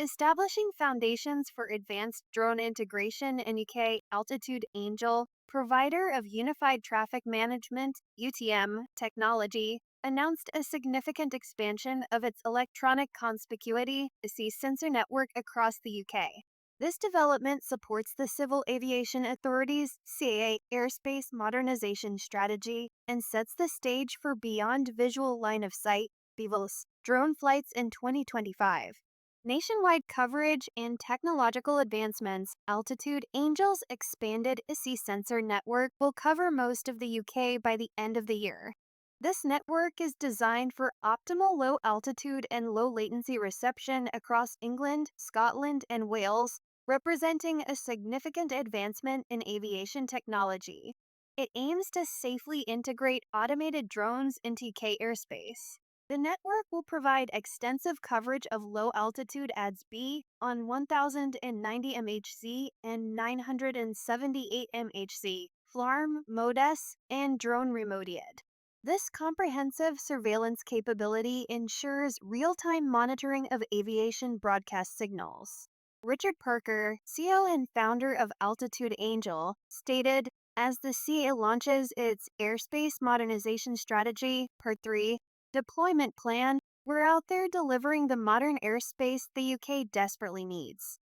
establishing foundations for advanced drone integration in UK. Altitude Angel, provider of Unified Traffic Management (UTM) technology, announced a significant expansion of its electronic conspicuity sensor network across the UK. This development supports the Civil Aviation Authority's CAA Airspace Modernization Strategy and sets the stage for beyond visual line of sight (BVLOS) drone flights in 2025. Nationwide coverage and technological advancements. Altitude Angel's expanded ISI sensor network will cover most of the UK by the end of the year. This network is designed for optimal low altitude and low latency reception across England, Scotland, and Wales, representing a significant advancement in aviation technology. It aims to safely integrate automated drones into UK airspace. The network will provide extensive coverage of low-altitude ADS-B on 1090 MHz and 978 MHz, FLARM, MODES, and drone RemoteID. This comprehensive surveillance capability ensures real-time monitoring of aviation broadcast signals. Richard Parker, CEO and founder of Altitude Angel, stated, as the CA launches its Airspace Modernization Strategy, Part 3, deployment plan, we're out there delivering the modern airspace the UK desperately needs.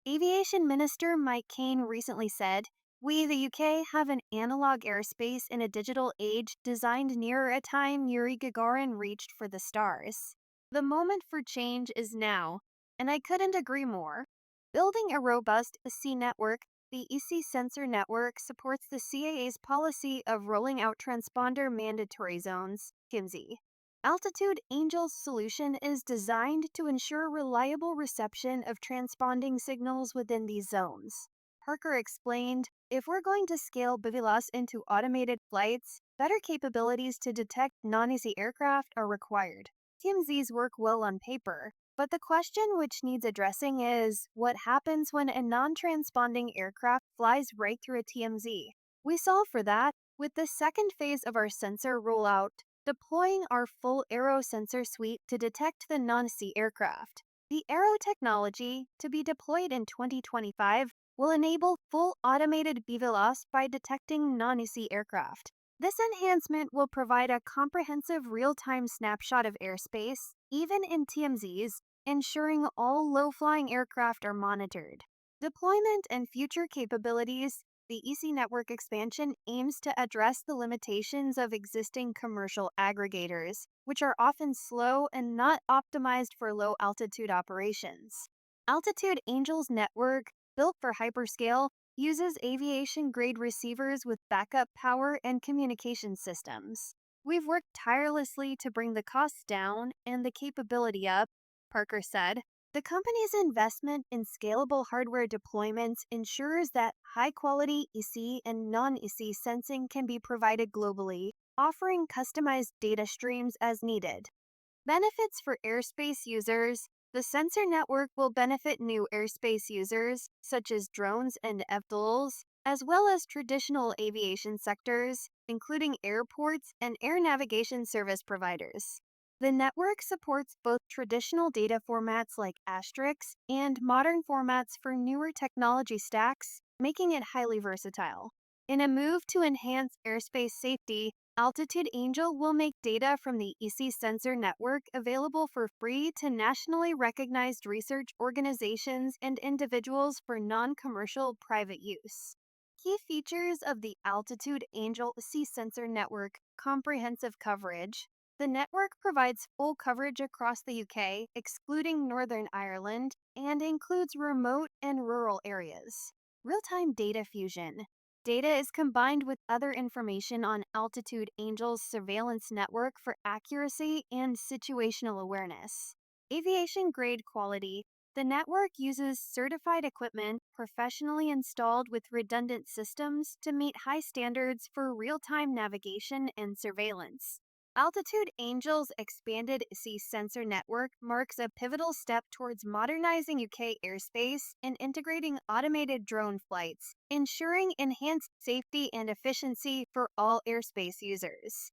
Aviation Minister Mike Kane recently said, "We, the UK, have an analog airspace in a digital age designed nearer a time Yuri Gagarin reached for the stars. The moment for change is now, and I couldn't agree more." Building a robust ISI network, the ISI sensor network supports the CAA's policy of rolling out transponder mandatory zones, (TMZ). Altitude Angel's solution is designed to ensure reliable reception of transponding signals within these zones. Parker explained, if we're going to scale BVLOS into automated flights, better capabilities to detect non-ISI aircraft are required. TMZs work well on paper, but the question which needs addressing is, what happens when a non-transponding aircraft flies right through a TMZ? We solve for that with the second phase of our sensor rollout, deploying our full Aero sensor suite to detect the non-ISI aircraft. The Aero technology, to be deployed in 2025, will enable full automated BVLOS by detecting non-ISI aircraft. This enhancement will provide a comprehensive real-time snapshot of airspace, even in TMZs, ensuring all low-flying aircraft are monitored. Deployment and future capabilities. The EC network expansion aims to address the limitations of existing commercial aggregators, which are often slow and not optimized for low-altitude operations. Altitude Angel's network, built for hyperscale, uses aviation-grade receivers with backup power and communication systems. We've worked tirelessly to bring the costs down and the capability up, Parker said. The company's investment in scalable hardware deployments ensures that high-quality ISI and non-ISI sensing can be provided globally, offering customized data streams as needed. Benefits for airspace users. The sensor network will benefit new airspace users, such as drones and eVTOLs, as well as traditional aviation sectors, including airports and air navigation service providers. The network supports both traditional data formats like Asterix and modern formats for newer technology stacks, making it highly versatile. In a move to enhance airspace safety, Altitude Angel will make data from the ISI sensor network available for free to nationally recognized research organizations and individuals for non-commercial private use. Key features of the Altitude Angel ISI sensor network: comprehensive coverage. The network provides full coverage across the UK, excluding Northern Ireland, and includes remote and rural areas. Real-time data fusion. Data is combined with other information on Altitude Angel's surveillance network for accuracy and situational awareness. Aviation-grade quality. The network uses certified equipment professionally installed with redundant systems to meet high standards for real-time navigation and surveillance. Altitude Angel's expanded ISI sensor network marks a pivotal step towards modernizing UK airspace and integrating automated drone flights, ensuring enhanced safety and efficiency for all airspace users.